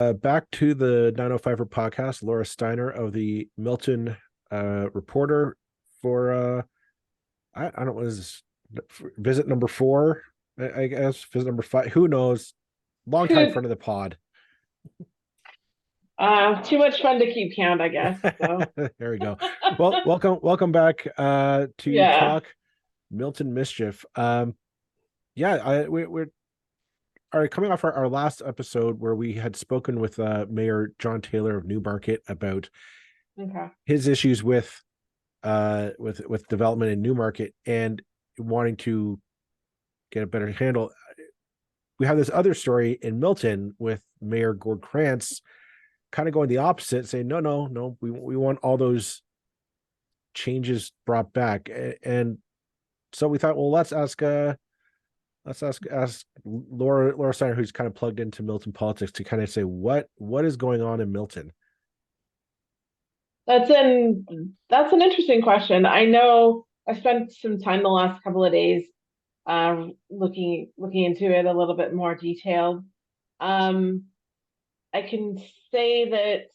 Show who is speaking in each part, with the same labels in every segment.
Speaker 1: Back to the 905er podcast, Laura Steiner of the Milton Reporter for I don't know what is this, visit number 4, I guess, visit number 5, who knows, long time friend of the pod.
Speaker 2: Too much fun to keep count, I guess. So
Speaker 1: There we go. Well, welcome back to
Speaker 2: yeah.
Speaker 1: talk Milton mischief. We're coming off our last episode where we had spoken with Mayor John Taylor of Newmarket about
Speaker 2: Okay.
Speaker 1: his issues with development in Newmarket and wanting to get a better handle. We have this other story in Milton with Mayor Gord Krantz kind of going the opposite, saying no, we want all those changes brought back. And so we thought, well, let's ask Laura Steiner, who's kind of plugged into Milton politics, to kind of say what is going on in Milton.
Speaker 2: That's an interesting question. I know I spent some time the last couple of days looking into it a little bit more detailed. Um, I can say that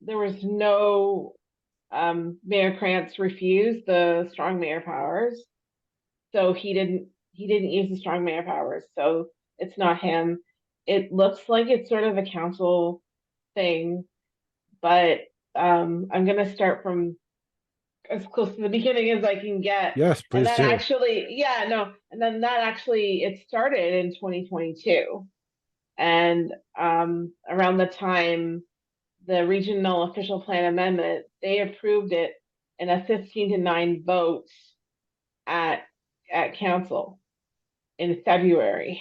Speaker 2: there was no Mayor Krantz refused the strong mayor powers, so he didn't use the strong mayor powers. So it's not him. It looks like it's sort of a council thing, but I'm gonna start from as close to the beginning as I can get.
Speaker 1: Yes,
Speaker 2: And
Speaker 1: please
Speaker 2: that
Speaker 1: do.
Speaker 2: actually, yeah, no, and then that actually it started in 2022. And around the time the regional official plan amendment, they approved it in a 15-9 vote at council in February.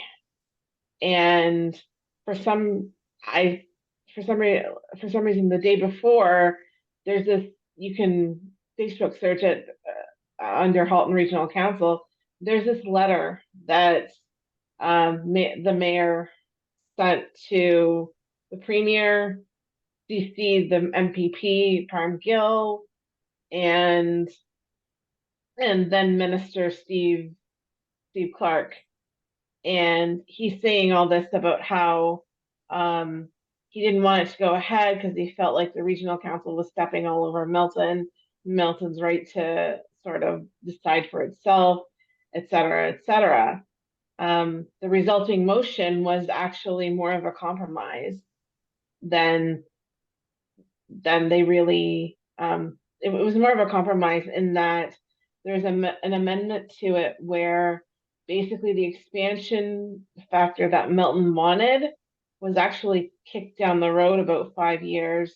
Speaker 2: And for some I for some reason the day before, there's this, you can Facebook search it under Halton Regional Council. There's this letter that the mayor sent to the premier, CC the MPP Parm Gill, and then Minister Steve Clark, and he's saying all this about how he didn't want it to go ahead because he felt like the regional council was stepping all over Milton's right to sort of decide for itself, et cetera, et cetera. The resulting motion was actually more of a compromise than they really. It was more of a compromise in that there's an amendment to it where basically the expansion factor that Milton wanted was actually kicked down the road about 5 years,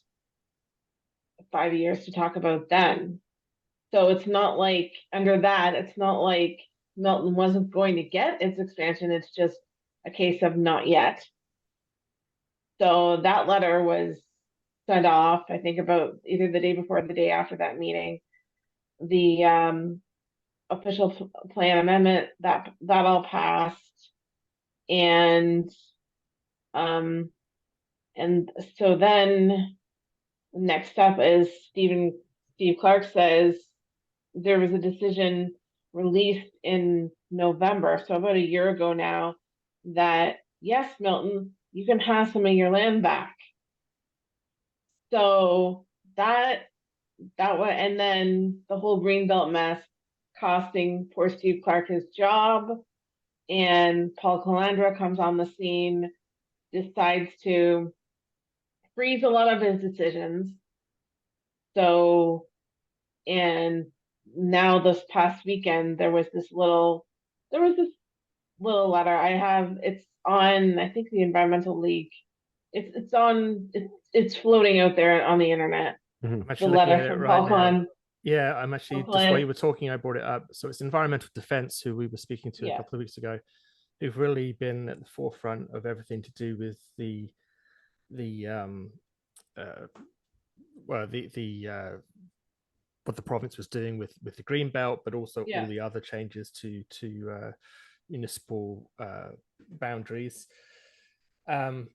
Speaker 2: 5 years to talk about then. So it's not like under that, it's not like Milton wasn't going to get its expansion. It's just a case of not yet. So that letter was sent off, I think, about either the day before or the day after that meeting. The official plan amendment that all passed, and um, so then the next step is Steve Clark says there was a decision released in November, so about a year ago now, that yes, Milton, you can have some of your land back. So that was, and then the whole greenbelt mess costing poor Steve Clark his job, and Paul Calandra comes on the scene, decides to freeze a lot of his decisions. So, and now this past weekend there was this little letter I have. It's on, I think, the Environmental League. It's floating out there on the internet.
Speaker 1: Mm-hmm.
Speaker 3: I'm
Speaker 2: The
Speaker 3: actually looking
Speaker 2: letter
Speaker 3: at it
Speaker 2: from
Speaker 3: right
Speaker 2: Paul
Speaker 3: now.
Speaker 2: Klan.
Speaker 3: Yeah, I'm actually, just while you were talking, I brought it up. So it's Environmental Defence, who we were speaking to a couple of weeks ago, who've really been at the forefront of everything to do with the what the province was doing with the green belt, but also all the other changes to municipal boundaries. And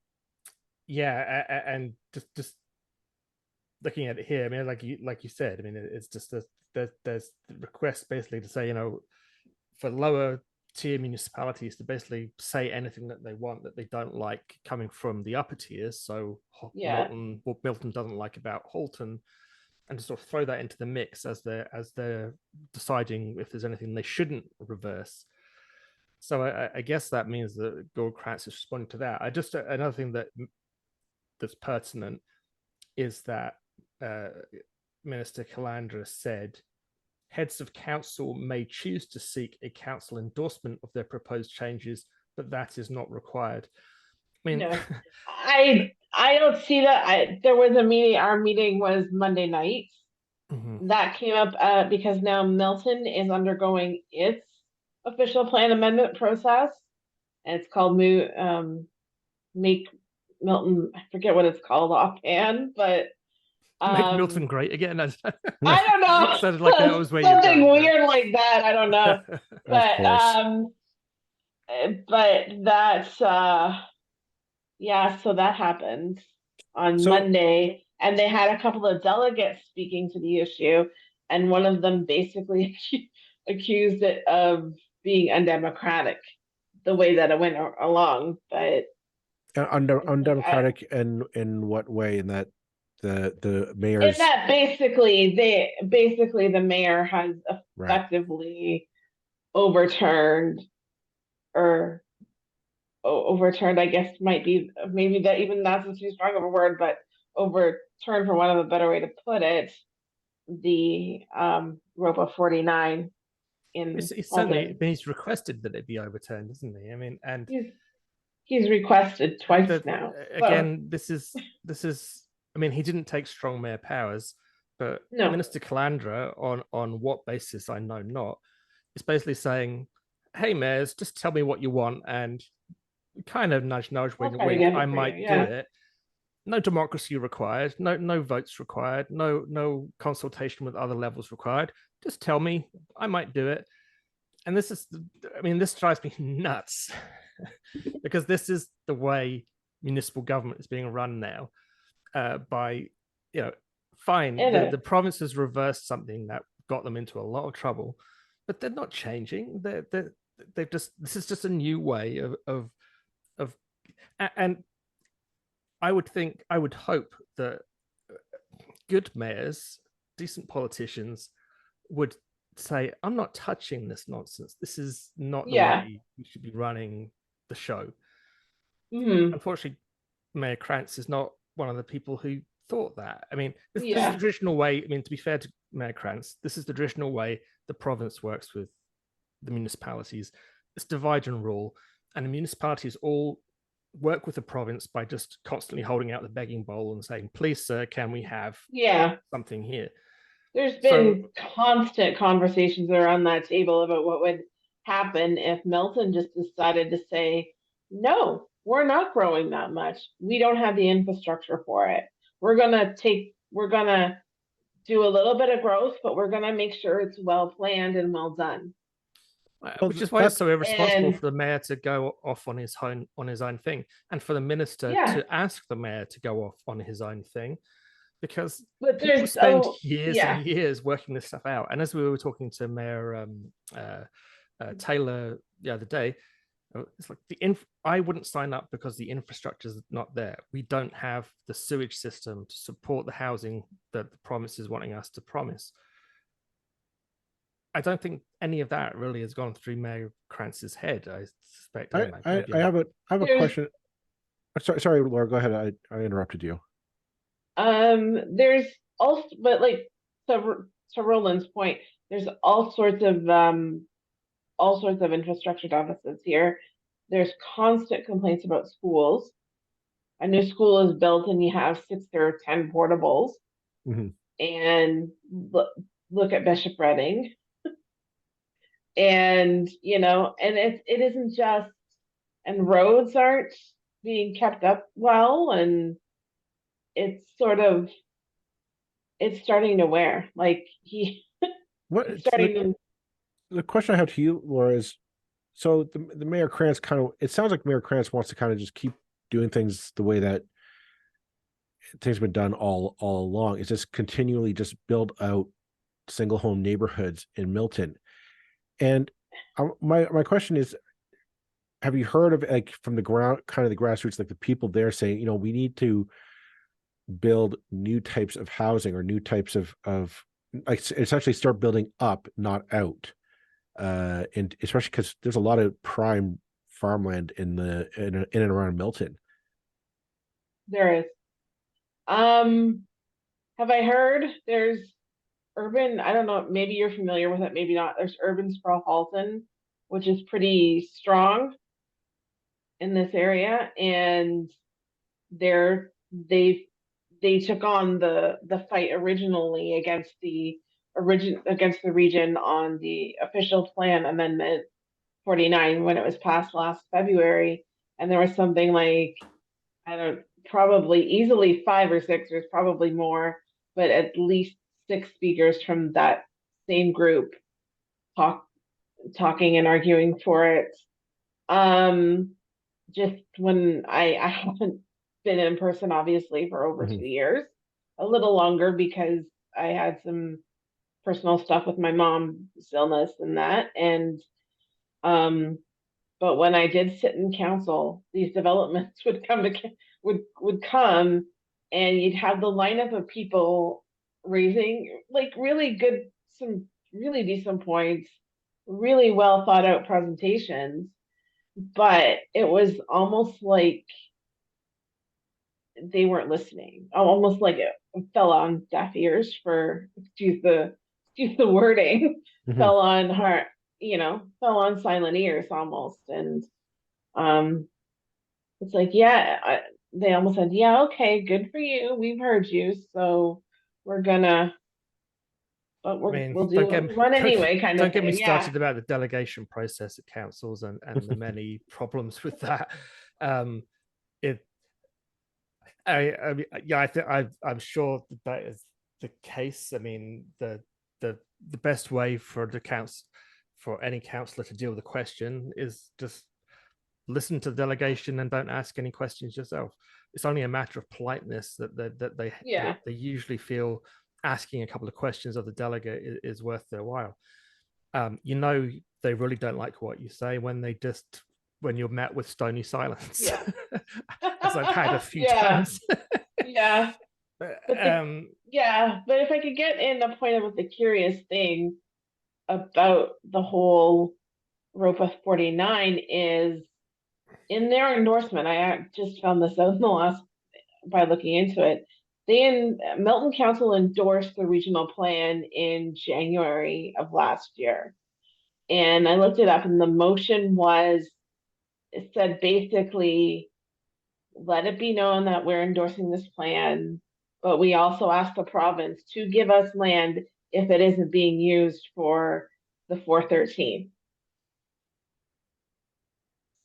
Speaker 3: just looking at it here, I mean, like you said, I mean, it's just there's requests basically to say, for lower tier municipalities to basically say anything that they want that they don't like coming from the upper tiers. So Milton, what Milton doesn't like about Halton, and to sort of throw that into the mix as they're deciding if there's anything they shouldn't reverse. So I guess that means that Gord Krantz is responding to that. Another thing that's pertinent is that Minister Calandra said heads of council may choose to seek a council endorsement of their proposed changes, but that is not required. I mean,
Speaker 2: no, I don't see that. There was a meeting. Our meeting was Monday night. That came up because now Milton is undergoing its official plan amendment process, and it's called Make Milton. I forget what it's called offhand, but
Speaker 3: Make Milton great again.
Speaker 2: I don't know.
Speaker 3: Sounded like that was where
Speaker 2: something weird like that. I don't know. But that's yeah. So that happened on Monday, and they had a couple of delegates speaking to the issue, and one of them basically accused it of being undemocratic, the way that it went along. But
Speaker 1: undemocratic in what way? In that the mayor's,
Speaker 2: in that basically the mayor has effectively overturned, or overturned, I guess maybe that even that's too strong of a word, but overturned, for want of a better way to put it, the ROPA 49 in
Speaker 3: he's requested that it be overturned, isn't he? I mean, and
Speaker 2: he's requested twice now.
Speaker 3: Again, this is I mean, he didn't take strong mayor powers, but Minister Calandra, on what basis I know not, is basically saying, hey mayors, just tell me what you want, and kind of nudge wink I might do it. No democracy required, no votes required, no consultation with other levels required. Just tell me, I might do it. And this drives me nuts because this is the way municipal government is being run now. By, fine, the province has reversed something that got them into a lot of trouble, but they're not changing. They've just, this is just a new way of and I would hope that good mayors, decent politicians would say, I'm not touching this nonsense. This is not the way we should be running the show. Unfortunately, Mayor Krantz is not one of the people who thought that. I mean, this is the traditional way. I mean, to be fair to Mayor Krantz, this is the traditional way the province works with the municipalities. It's divide and rule, and the municipalities all work with the province by just constantly holding out the begging bowl and saying, please sir, can we have something here?
Speaker 2: There's been constant conversations around that table about what would happen if Milton just decided to say, no, we're not growing that much. We don't have the infrastructure for it. We're gonna do a little bit of growth, but we're gonna make sure it's well planned and well done.
Speaker 3: Which is why it's so irresponsible for the mayor to go off on his own thing, and for the minister to ask the mayor to go off on his own thing, because people spend years and years working this stuff out. And as we were talking to Mayor Taylor the other day, it's like I wouldn't sign up because the infrastructure is not there. We don't have the sewage system to support the housing that the province is wanting us to promise. I don't think any of that really has gone through Mayor Krantz's head. I suspect.
Speaker 1: I have a question. Sorry, Laura, go ahead. I interrupted you.
Speaker 2: There's also, but like to Roland's point, there's all sorts of infrastructure deficits here. There's constant complaints about schools. A new school is built and you have 6 or 10 portables. And look at Bishop Redding. And and it isn't just, and roads aren't being kept up well, and it's starting to wear like
Speaker 1: the question I have to you, Laura, is so the Mayor Krantz it sounds like Mayor Krantz wants to kind of just keep doing things the way that things have been done all along. It's just continually just build out single home neighborhoods in Milton. And My question is, have you heard of, like, from the ground, kind of the grassroots, like the people there saying, we need to build new types of housing or new types of like essentially start building up, not out, and especially because there's a lot of prime farmland in and around Milton.
Speaker 2: There is. Have I heard there's urban, I don't know, maybe you're familiar with it, maybe not. There's urban sprawl Halton, which is pretty strong in this area, and they're they took on the fight originally against the region on the official plan amendment 49 when it was passed last February, and there was something like, I don't, probably easily 5 or 6, there's probably more, but at least 6 speakers from that same group talking and arguing for it. Just when I haven't been in person, obviously, for over 2 years, a little longer because I had some personal stuff with my mom's illness and that. And but when I did sit in council, these developments would come, and you'd have the lineup of people raising like some really decent points, really well thought out presentations, but it was almost like they weren't listening. Almost like it fell on deaf ears, for excuse the wording, fell on heart, fell on silent ears almost. And it's like, yeah, they almost said, yeah, okay, good for you, we've heard you, so we're gonna, but we'll do run anyway, kind of
Speaker 3: don't
Speaker 2: thing.
Speaker 3: Get me started about the delegation process at councils and the many problems with that. I'm sure that is the case. I mean, the best way for any councillor to deal with the question is just listen to the delegation and don't ask any questions yourself. It's only a matter of politeness that they usually feel asking a couple of questions of the delegate is worth their while. They really don't like what you say when you're met with stony silence, as I've had a few times.
Speaker 2: But if I could get in a point of the curious thing about the whole ROPA 49 is, in their endorsement, I just found this out by looking into it. Milton Council endorsed the regional plan in January of last year. And I looked it up, and the motion it said basically, let it be known that we're endorsing this plan, but we also ask the province to give us land if it isn't being used for the 413.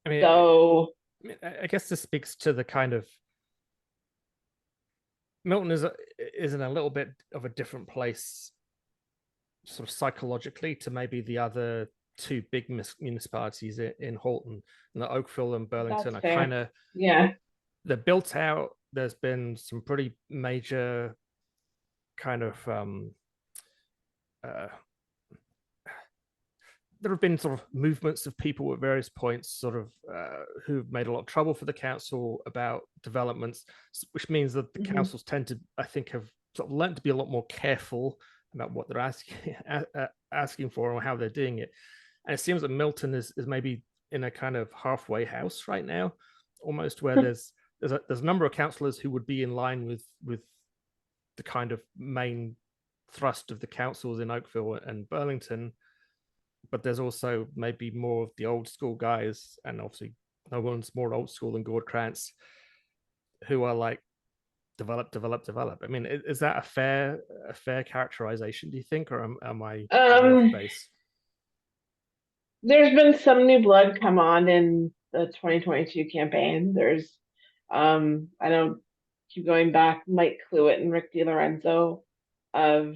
Speaker 3: I guess this speaks to the kind of, Milton is in a little bit of a different place, sort of psychologically, to maybe the other two big municipalities in Halton, and the Oakville and Burlington are kind of, they're built out. There's been some pretty major kind of there have been sort of movements of people at various points, sort of who've made a lot of trouble for the council about developments, which means that the councils tend to, I think, have sort of learned to be a lot more careful about what they're asking for and how they're doing it. And it seems that Milton is maybe in a kind of halfway house right now, almost, where there's a number of councillors who would be in line with the kind of main thrust of the councils in Oakville and Burlington, but there's also maybe more of the old school guys, and obviously no one's more old school than Gord Krantz, who are like, develop. I mean, is that a fair characterization, do you think, or am I off base?
Speaker 2: There's been some new blood come on in the 2022 campaign. There's I don't keep going back, Mike Cluett and Rick DiLorenzo of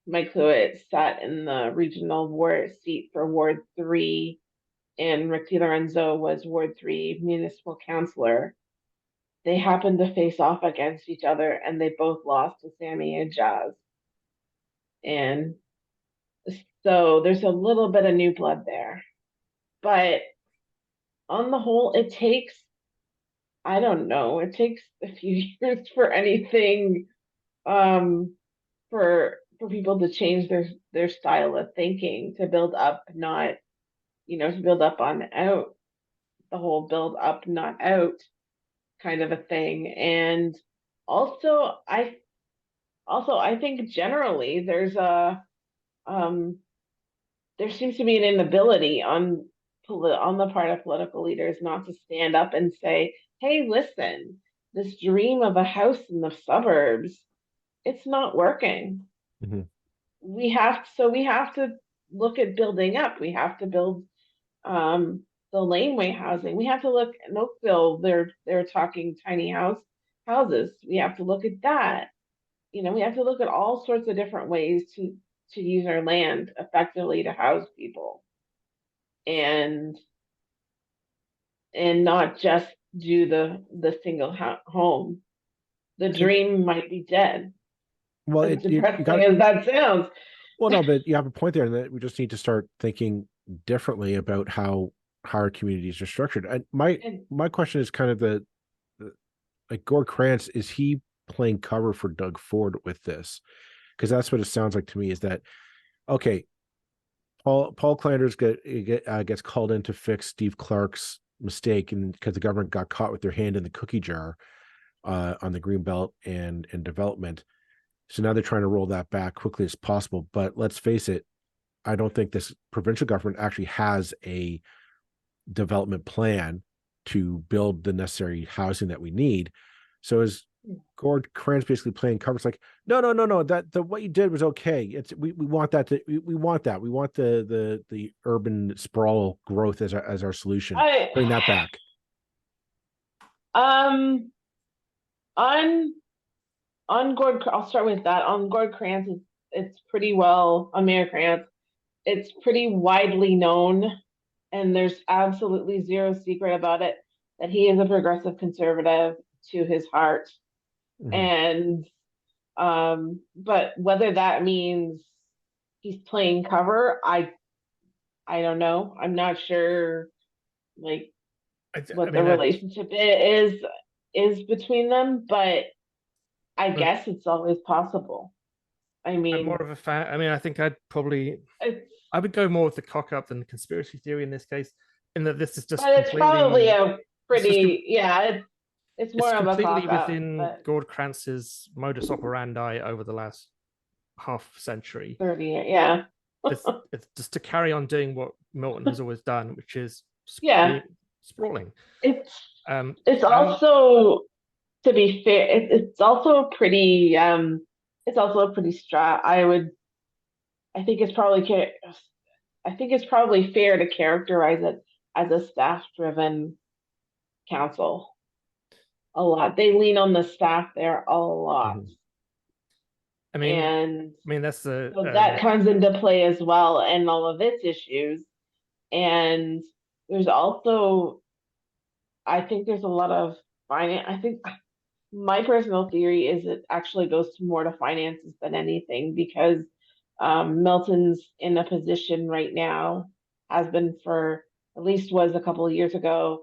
Speaker 2: Mike Cluett sat in the regional ward seat for Ward 3, and Rick DiLorenzo was Ward 3 municipal councillor. They happened to face off against each other, and they both lost to Sammy and Jazz. And So there's a little bit of new blood there. But on the whole, it takes, I don't know, it takes a few years for anything, for people to change their style of thinking, to build up, not, to build up on out, the whole build up, not out kind of a thing. And also, I think generally um, there seems to be an inability on the part of political leaders not to stand up and say, "Hey, listen, this dream of a house in the suburbs, it's not working.
Speaker 1: Mm-hmm.
Speaker 2: We have to look at building up. We have to build the laneway housing. We have to look in Oakville. They're talking tiny houses. We have to look at that. We have to look at all sorts of different ways to use our land effectively to house people, and not just do the single home. The dream might be dead,
Speaker 1: Well,
Speaker 2: as
Speaker 1: you
Speaker 2: depressing
Speaker 1: got,
Speaker 2: as that sounds.
Speaker 1: well, no, but you have a point there, that we just need to start thinking differently about how our communities are structured. And my question is kind of like, Gord Krantz, is he playing cover for Doug Ford with this? Because that's what it sounds like to me, is that, okay, Paul Calandra gets called in to fix Steve Clark's mistake, and because the government got caught with their hand in the cookie jar on the greenbelt and development. So now they're trying to roll that back quickly as possible. But let's face it, I don't think this provincial government actually has a development plan to build the necessary housing that we need. So is Gord Krantz basically playing covers like, no, that what you did was okay. It's we want that we want that. We want the urban sprawl growth as our solution. Bring that back.
Speaker 2: On Gord, I'll start with that. On Gord Krantz, it's pretty well, on Mayor Krantz, it's pretty widely known, and there's absolutely zero secret about it, that he is a progressive conservative to his heart. Mm-hmm. And but whether that means he's playing cover, I don't know. I'm not sure, like, what the relationship is between them, but I guess it's always possible. I mean,
Speaker 3: I'm more of a fan. I mean, I think I would go more with the cock up than the conspiracy theory in this case, in that this is just.
Speaker 2: But it's probably a pretty, it's more of a
Speaker 3: completely within Gord Krantz's modus operandi over the last half century.
Speaker 2: 30 years, yeah.
Speaker 3: It's just to carry on doing what Milton has always done, which is sprawling.
Speaker 2: It's also, to be fair, it's also a pretty I think it's probably fair to characterize it as a staff-driven council. A lot. They lean on the staff there a lot.
Speaker 3: I mean, that's
Speaker 2: so that comes into play as well, and all of its issues. And there's also, I think there's a lot of finance. I think my personal theory is it actually goes more to finances than anything, because Milton's in a position right now, has been for, at least was a couple of years ago,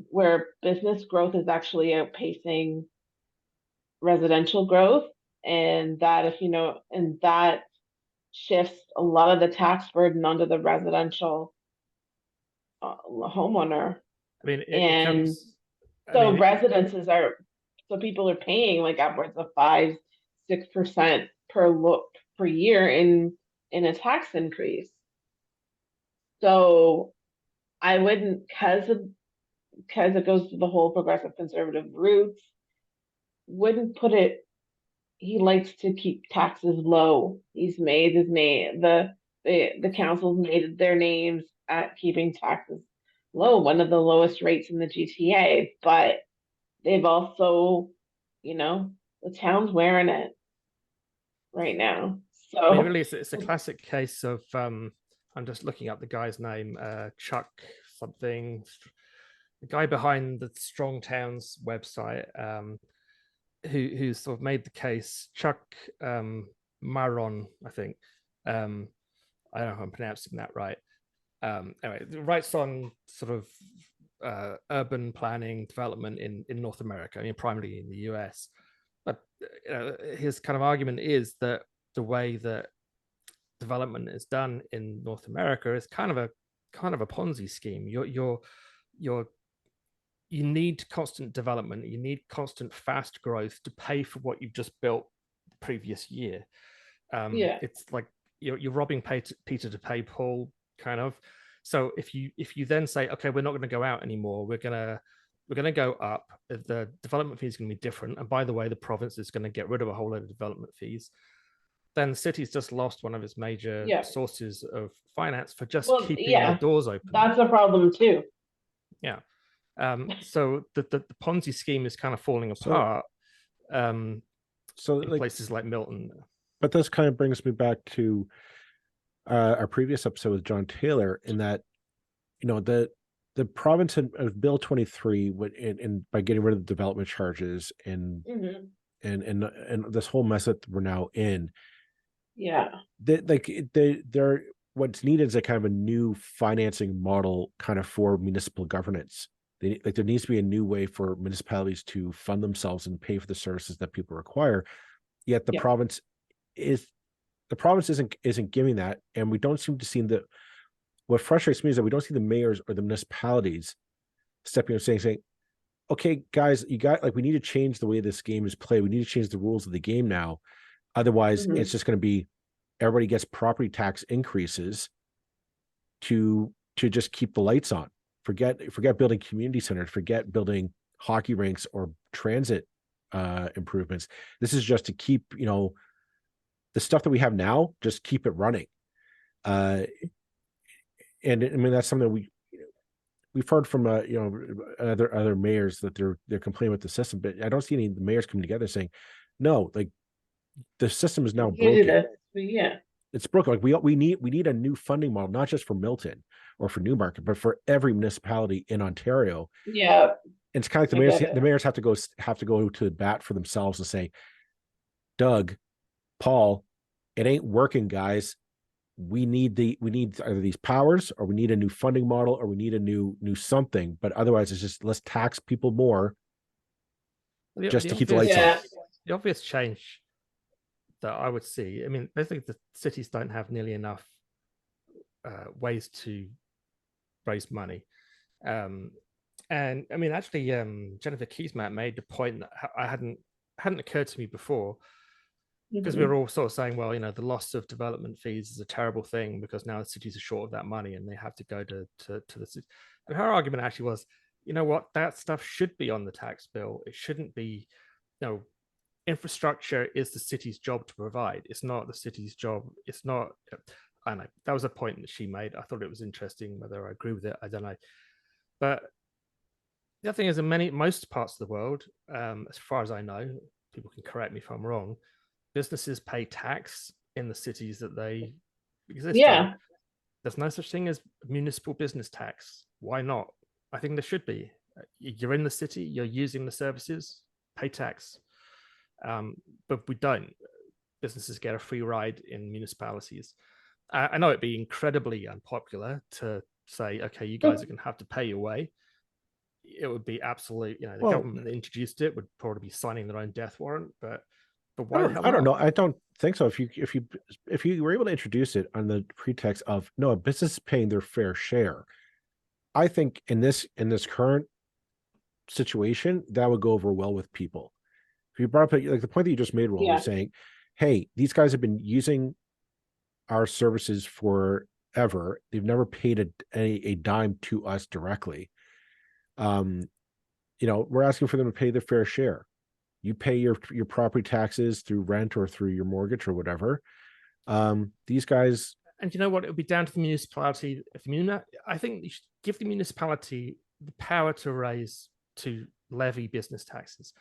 Speaker 2: where business growth is actually outpacing residential growth, and that that shifts a lot of the tax burden onto the residential homeowner.
Speaker 3: I mean,
Speaker 2: so people are paying like upwards of 5-6% per year in a tax increase. So I wouldn't, because it goes to the whole progressive conservative roots, wouldn't put it. He likes to keep taxes low. He's made his name. The council's made their names at keeping taxes low, one of the lowest rates in the GTA. But they've also, the town's wearing it right now. So
Speaker 3: I mean, really, it's a classic case of I'm just looking up the guy's name, Chuck something, the guy behind the Strong Towns website, who sort of made the case, Chuck Maron, I think, I don't know if I'm pronouncing that right. Anyway, it writes on sort of urban planning development in North America, I mean, primarily in the US. But his kind of argument is that the way that development is done in North America is kind of a Ponzi scheme. You need constant development, you need constant fast growth to pay for what you've just built the previous year. It's like you're robbing Peter to pay Paul, kind of. So if you then say, okay, we're not going to go out anymore, we're going to go up, the development fee is going to be different, and by the way, the province is going to get rid of a whole load of development fees, then the city's just lost one of its major sources of finance for just keeping the doors open.
Speaker 2: That's a problem too.
Speaker 3: Yeah. So the Ponzi scheme is kind of falling apart in places like Milton.
Speaker 1: But this kind of brings me back to our previous episode with John Taylor, in that, the province of Bill 23 and by getting rid of the development charges and this whole mess that we're now in.
Speaker 2: Yeah.
Speaker 1: They're what's needed is a kind of a new financing model kind of for municipal governance. There needs to be a new way for municipalities to fund themselves and pay for the services that people require. Yet the province isn't giving that, and we don't seem to see what frustrates me is that we don't see the mayors or the municipalities stepping up saying, okay, guys, we need to change the way this game is played. We need to change the rules of the game now. Otherwise, it's just going to be everybody gets property tax increases to just keep the lights on. Forget building community centers, forget building hockey rinks or transit improvements. This is just to keep, the stuff that we have now, just keep it running. And I mean, that's something we've heard from other mayors that they're complaining with the system, but I don't see any of the mayors coming together saying, no, like the system is now broken. It's broken. Like we need a new funding model, not just for Milton or for Newmarket, but for every municipality in Ontario.
Speaker 2: Yeah.
Speaker 1: And it's kind of like the mayors have to go to the bat for themselves and say, Doug, Paul, it ain't working, guys. We need either these powers, or we need a new funding model, or we need a new something. But otherwise, it's just, let's tax people more to keep the lights on.
Speaker 3: The obvious change that I would see, I mean, basically the cities don't have nearly enough ways to raise money. And I mean, actually, Jennifer Keysmat made the point that hadn't occurred to me before, because we were all sort of saying, well, the loss of development fees is a terrible thing because now the cities are short of that money and they have to go to the city. And her argument actually was, you know what, that stuff should be on the tax bill. It shouldn't be, infrastructure is the city's job to provide. It's not the city's job. It's not, I don't know. That was a point that she made. I thought it was interesting. Whether I agree with it, I don't know. But the other thing is, in most parts of the world, as far as I know, people can correct me if I'm wrong, businesses pay tax in the cities that they exist in. There's no such thing as municipal business tax. Why not? I think there should be. You're in the city, you're using the services, pay tax. But we don't. Businesses get a free ride in municipalities. I know it'd be incredibly unpopular to say, okay, you guys are going to have to pay your way. It would be absolute, the government that introduced it would probably be signing their own death warrant, but why the hell
Speaker 1: I don't know. I don't think so. If you were able to introduce it on the pretext of, no, a business is paying their fair share, I think in this current situation, that would go over well with people. If you brought up like the point that you just made, Roland, saying, hey, these guys have been using our services forever. They've never paid a dime to us directly. We're asking for them to pay their fair share. You pay your property taxes through rent or through your mortgage or whatever. These guys,
Speaker 3: and you know what? It would be down to the municipality. I think you should give the municipality the power to levy business taxes.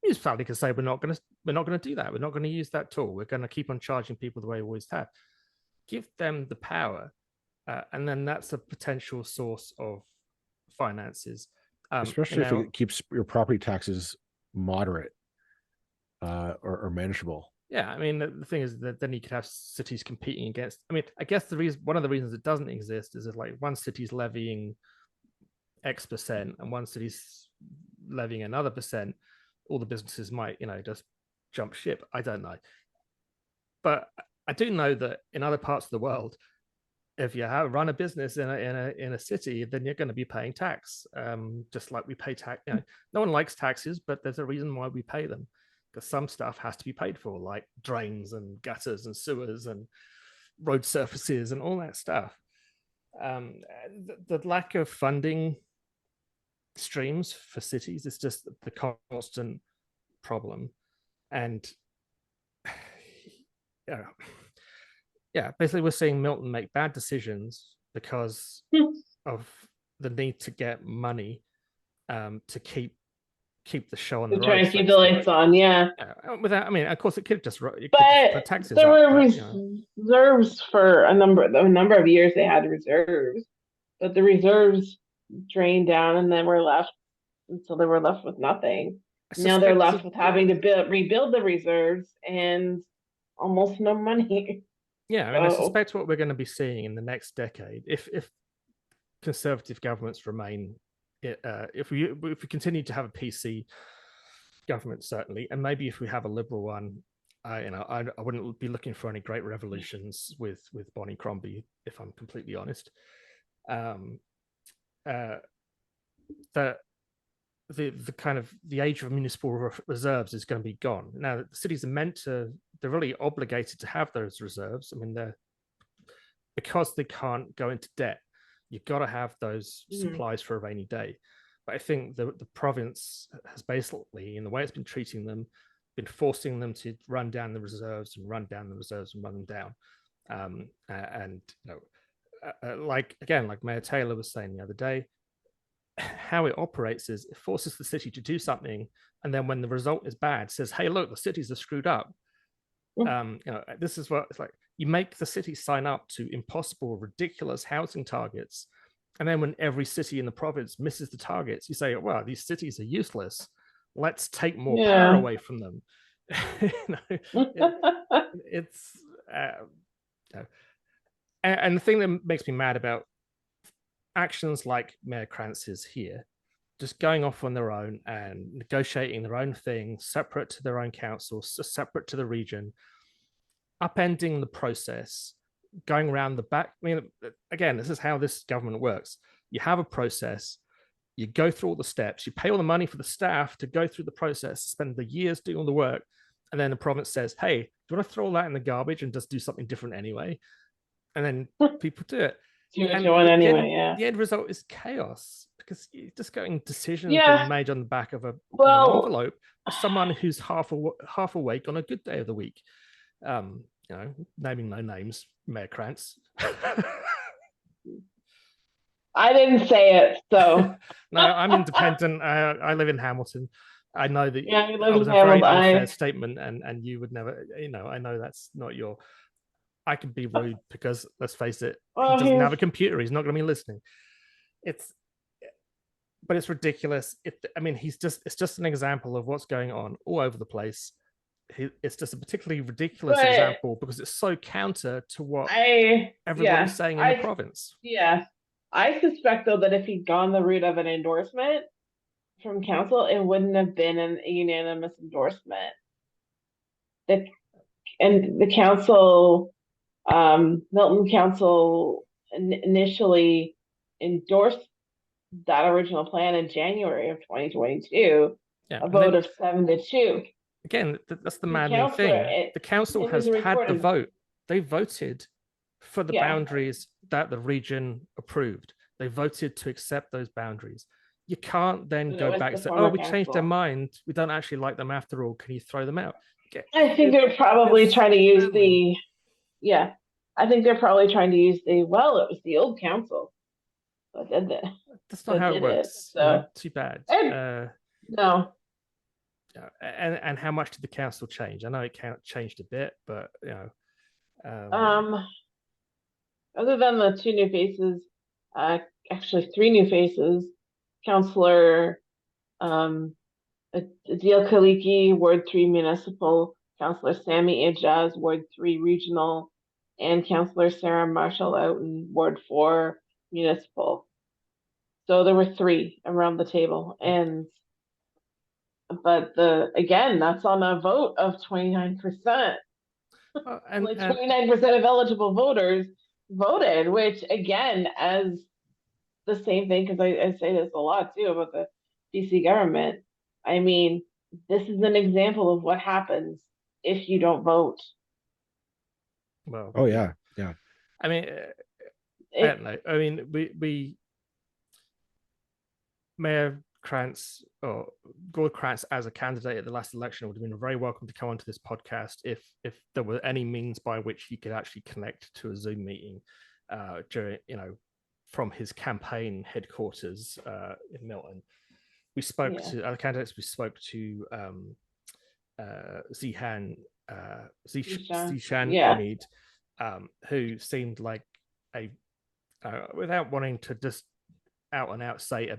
Speaker 3: Municipality can say, we're not going to do that. We're not going to use that tool. We're going to keep on charging people the way we always have. Give them the power, and then that's a potential source of finances.
Speaker 1: Especially if it keeps your property taxes moderate or manageable.
Speaker 3: Yeah, I mean, the thing is that then you could have cities competing against. I mean, I guess the reason, one of the reasons it doesn't exist is that like one city's levying X% and one city's levying another percent, all the businesses might, just jump ship. I don't know, but I do know that in other parts of the world, if you run a business in a city, then you're going to be paying tax, just like we pay tax. No one likes taxes, but there's a reason why we pay them, because some stuff has to be paid for, like drains and gutters and sewers and road surfaces and all that stuff. The lack of funding streams for cities is just the constant problem, and basically we're seeing Milton make bad decisions because of the need to get money to keep the show on the road.
Speaker 2: Try and keep the lights on,
Speaker 3: without, I mean, of course, it could just put taxes
Speaker 2: there
Speaker 3: up,
Speaker 2: were reserves for a number of years. They had reserves, but the reserves drained down, and then they were left with nothing. Now they're left with having to rebuild the reserves and almost no money.
Speaker 3: Yeah, I mean, I suspect what we're going to be seeing in the next decade, if conservative governments remain, if we continue to have a PC government, certainly, and maybe if we have a liberal one, I wouldn't be looking for any great revolutions with Bonnie Crombie, if I'm completely honest. The kind of the age of municipal reserves is going to be gone. Now, the cities are they're really obligated to have those reserves. I mean, because they can't go into debt, you've got to have those supplies for a rainy day. But I think the province has basically, in the way it's been treating them, been forcing them to run down the reserves and run down the reserves and run them down. And like Mayor Taylor was saying the other day, how it operates is it forces the city to do something, and then when the result is bad, says, "Hey, look, the cities are screwed up." This is what it's like. You make the city sign up to impossible, ridiculous housing targets, and then when every city in the province misses the targets, you say, "Well, these cities are useless. Let's take more power away from them." It's and the thing that makes me mad about actions like Mayor Krantz's here, just going off on their own and negotiating their own thing, separate to their own council, separate to the region, upending the process, going around the back. I mean, again, this is how this government works. You have a process, you go through all the steps, you pay all the money for the staff to go through the process, spend the years doing all the work, and then the province says, "Hey, do you want to throw all that in the garbage and just do something different anyway?" And then people do it. The end result is chaos, because you're just getting decisions being made on the back of an envelope for someone who's half awake on a good day of the week. Naming no names, Mayor Krantz.
Speaker 2: I didn't say it, so
Speaker 3: no, I'm independent. I live in Hamilton. I know that
Speaker 2: you
Speaker 3: that was a very unfair statement, and you would never. I know that's not your. I can be rude because, let's face it, he doesn't have a computer. He's not going to be listening. But it's ridiculous. It's just an example of what's going on all over the place. It's just a particularly ridiculous example because it's so counter to what everybody's saying in the province.
Speaker 2: Yeah. I suspect, though, that if he'd gone the route of an endorsement from council, it wouldn't have been a unanimous endorsement. And the council... Milton Council initially endorsed that original plan in January of 2022, a vote of 7-2.
Speaker 3: Again, that's the maddening thing. The council has had the vote. They voted for the boundaries that the region approved. They voted to accept those boundaries. You can't then go back and say, "Oh, we changed our mind. We don't actually like them after all. Can you throw them out?"
Speaker 2: I think they're probably trying to use I think they're probably trying to use it was the old council that did that.
Speaker 3: That's not how it works. Too bad.
Speaker 2: No.
Speaker 3: And how much did the council change? I know it changed a bit, but
Speaker 2: other than the 2 new faces, actually 3 new faces, Councillor Adil Khaliki, Ward 3 Municipal, Councillor Sammy Ijaz, Ward 3 Regional, and Councillor Sarah Marshall out in Ward 4 Municipal. So there were 3 around the table, but again, that's on a vote of 29%.
Speaker 3: And
Speaker 2: 29% of eligible voters voted, which again, as the same thing, because I say this a lot too about the BC government. I mean, this is an example of what happens if you don't vote.
Speaker 3: Well,
Speaker 1: oh yeah.
Speaker 3: I mean, I don't know. I mean, we Mayor Krantz or Gord Krantz as a candidate at the last election would have been very welcome to come onto this podcast if there were any means by which he could actually connect to a Zoom meeting during, from his campaign headquarters in Milton. We spoke to other candidates. We spoke to Zishan Hamid, who seemed like without wanting to just out and out say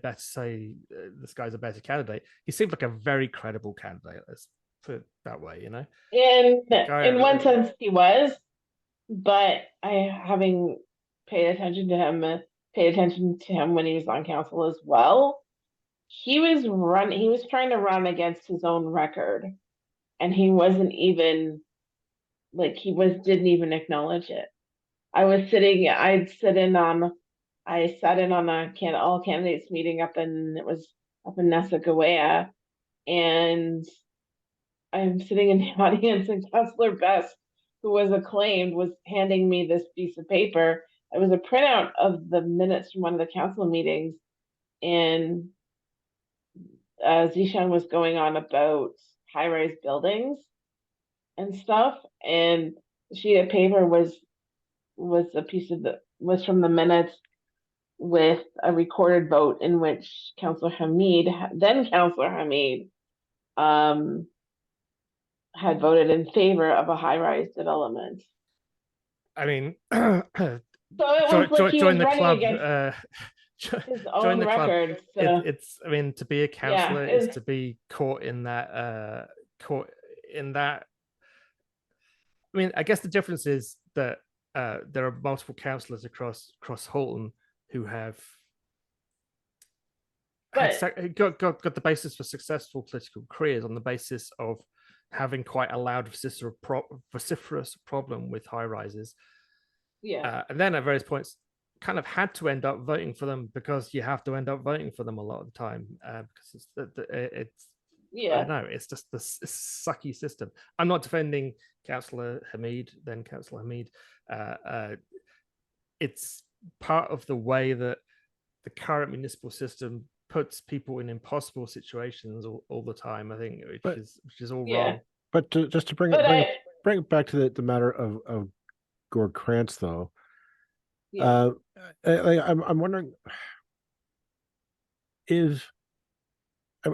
Speaker 3: this guy's a better candidate, he seemed like a very credible candidate. Let's put it that way,
Speaker 2: In one sense, he was, but having paid attention to him when he was on council as well. He was trying to run against his own record, and he wasn't even didn't even acknowledge it. I sat in on a all candidates meeting up in Nessagawea, and I'm sitting in the audience, and Councillor Best, who was acclaimed, was handing me this piece of paper. It was a printout of the minutes from one of the council meetings, and Zishan was going on about high-rise buildings and stuff, and the sheet of paper was from the minutes with a recorded vote in which then Councillor Hamid, had voted in favor of a high-rise development.
Speaker 3: I mean,
Speaker 2: so it was like he was running against his own record. So.
Speaker 3: It's I mean, to be a councillor is to be caught in that. I mean, I guess the difference is that there are multiple councillors across Halton who have got the basis for successful political careers on the basis of having quite a loud vociferous problem with high rises. And then at various points kind of had to end up voting for them because you have to end up voting for them a lot of the time because it's I don't know, it's just this sucky system. I'm not defending Councillor Hamid. It's part of the way that the current municipal system puts people in impossible situations all the time, I think, which is all wrong.
Speaker 1: But just to bring it back to the matter of Gord Krantz, though, I'm wondering if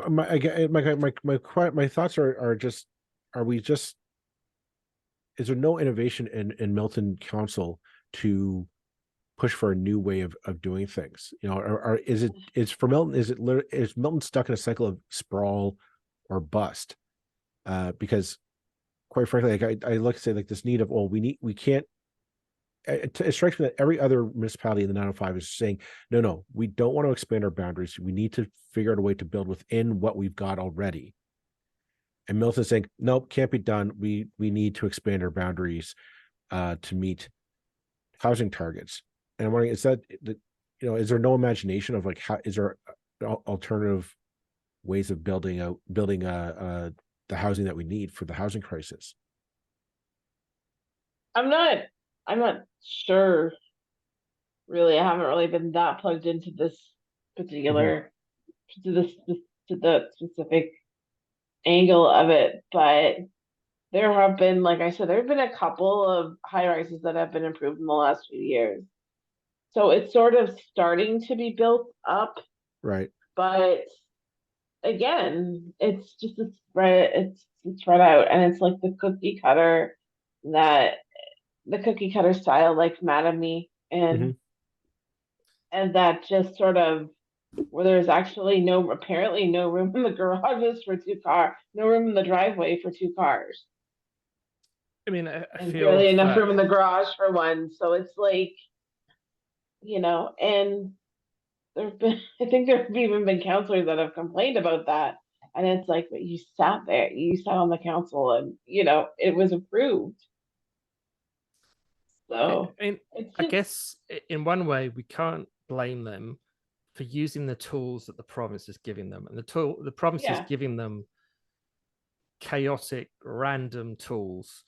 Speaker 1: my thoughts are just, is there no innovation in Milton Council to push for a new way of doing things? Is Milton stuck in a cycle of sprawl or bust? Because quite frankly, I like to say this need of, we can't. It strikes me that every other municipality in the 905 is saying, no, we don't want to expand our boundaries. We need to figure out a way to build within what we've got already. And Milton's saying, nope, can't be done. We need to expand our boundaries to meet housing targets. And I'm wondering, is there no imagination of is there alternative ways of building the housing that we need for the housing crisis? I'm not sure, really. I haven't really been that plugged into this particular, to the specific angle of it, but there have been, like I said, there have been a couple of high rises that have been improved in the last few years. So it's sort of starting to be built up. Right. But again, it's just it's spread out, and it's like the cookie cutter style, like Mattamy, and that just sort of, where there's actually apparently no room in the garages for 2 cars, no room in the driveway for 2 cars.
Speaker 3: I mean, I
Speaker 2: and
Speaker 3: feel
Speaker 2: barely enough
Speaker 3: that,
Speaker 2: room in the garage for one. So it's like, and there've been, I think there have even been counselors that have complained about that. And it's like, but you sat there, you sat on the council and, it was approved. So
Speaker 3: I mean,
Speaker 2: it's
Speaker 3: I
Speaker 2: just,
Speaker 3: guess in one way we can't blame them for using the tools that the province is giving them, and the province is
Speaker 2: yeah,
Speaker 3: giving them chaotic, random tools.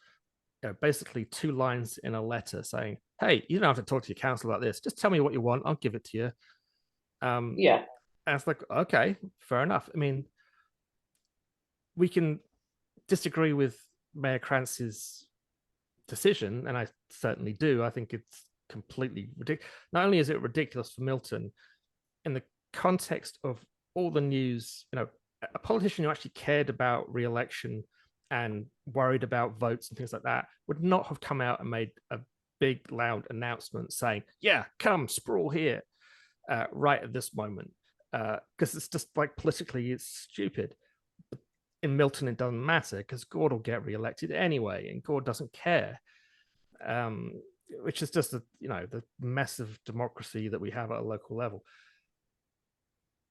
Speaker 3: Basically 2 lines in a letter saying, "Hey, you don't have to talk to your council about this. Just tell me what you want. I'll give it to you."
Speaker 2: yeah,
Speaker 3: And it's like, okay, fair enough. I mean, we can disagree with Mayor Krantz's decision, and I certainly do. I think it's completely ridiculous. Not only is it ridiculous for Milton, in the context of all the news, a politician who actually cared about re-election and worried about votes and things like that would not have come out and made a big, loud announcement saying, "Yeah, come sprawl here," right at this moment, because it's just like politically, it's stupid. In Milton, it doesn't matter because Gord will get re-elected anyway, and Gord doesn't care. Which is just the mess of democracy that we have at a local level.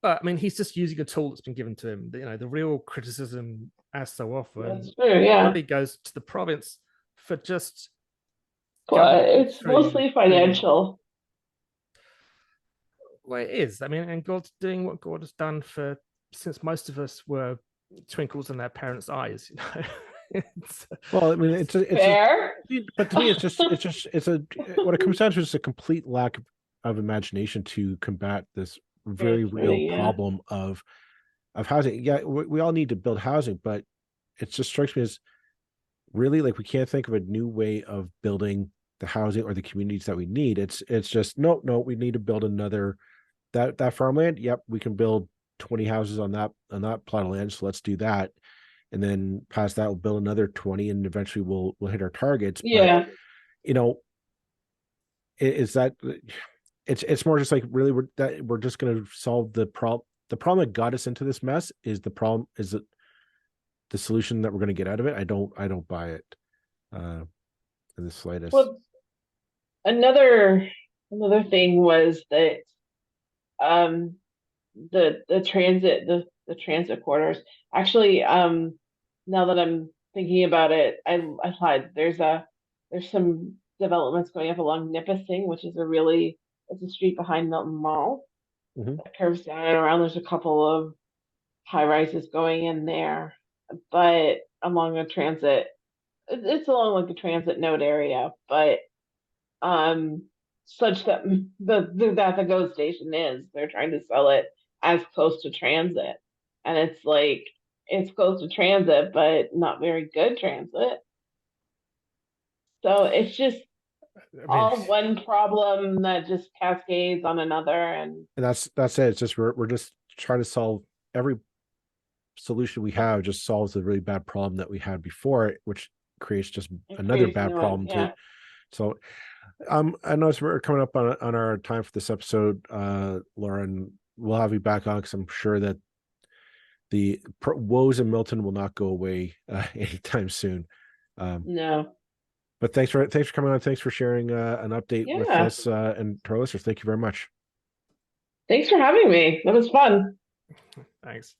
Speaker 3: But I mean, he's just using a tool that's been given to him. The real criticism, as so often,
Speaker 2: that's true. Yeah.
Speaker 3: really goes to the province for just.
Speaker 2: But it's mostly financial.
Speaker 3: Well, it is. I mean, and Gord's doing what Gord has done since most of us were twinkles in their parents' eyes.
Speaker 1: Well, I mean, it's
Speaker 2: fair,
Speaker 1: but to me, what it comes down to is a complete lack of imagination to combat this very real problem of housing. Yeah, we all need to build housing, but it just strikes me as really like we can't think of a new way of building the housing or the communities that we need. It's just no, we need to build another that farmland. Yep, we can build 20 houses on that plot of land, so let's do that. And then past that, we'll build another 20, and eventually we'll hit our targets.
Speaker 2: Yeah.
Speaker 1: But is that it's more just like really we're just going to solve the problem. The problem that got us into this mess is the problem. Is it the solution that we're going to get out of it? I don't buy it in the slightest.
Speaker 2: Well, another thing was that the transit corridors actually now that I'm thinking about it, I lied. There's some developments going up along Nipissing, which is it's a street behind Milton Mall.
Speaker 1: Mm-hmm.
Speaker 2: That curves down and around. There's a couple of high rises going in there, but along a transit, it's along like the transit node area, but such that the GO station is, they're trying to sell it as close to transit, and it's like it's close to transit, but not very good transit. So it's just all one problem that just cascades on another, and
Speaker 1: that's it. It's just we're just trying to solve every solution we have just solves the really bad problem that we had before, which creates just another bad problem too. So I know we're coming up on our time for this episode, Laura, and we'll have you back on because I'm sure that the woes in Milton will not go away anytime soon.
Speaker 2: No.
Speaker 1: But thanks for coming on. Thanks for sharing an update with us and to our listeners. Thank you very much.
Speaker 2: Thanks for having me. That was fun.
Speaker 3: Thanks.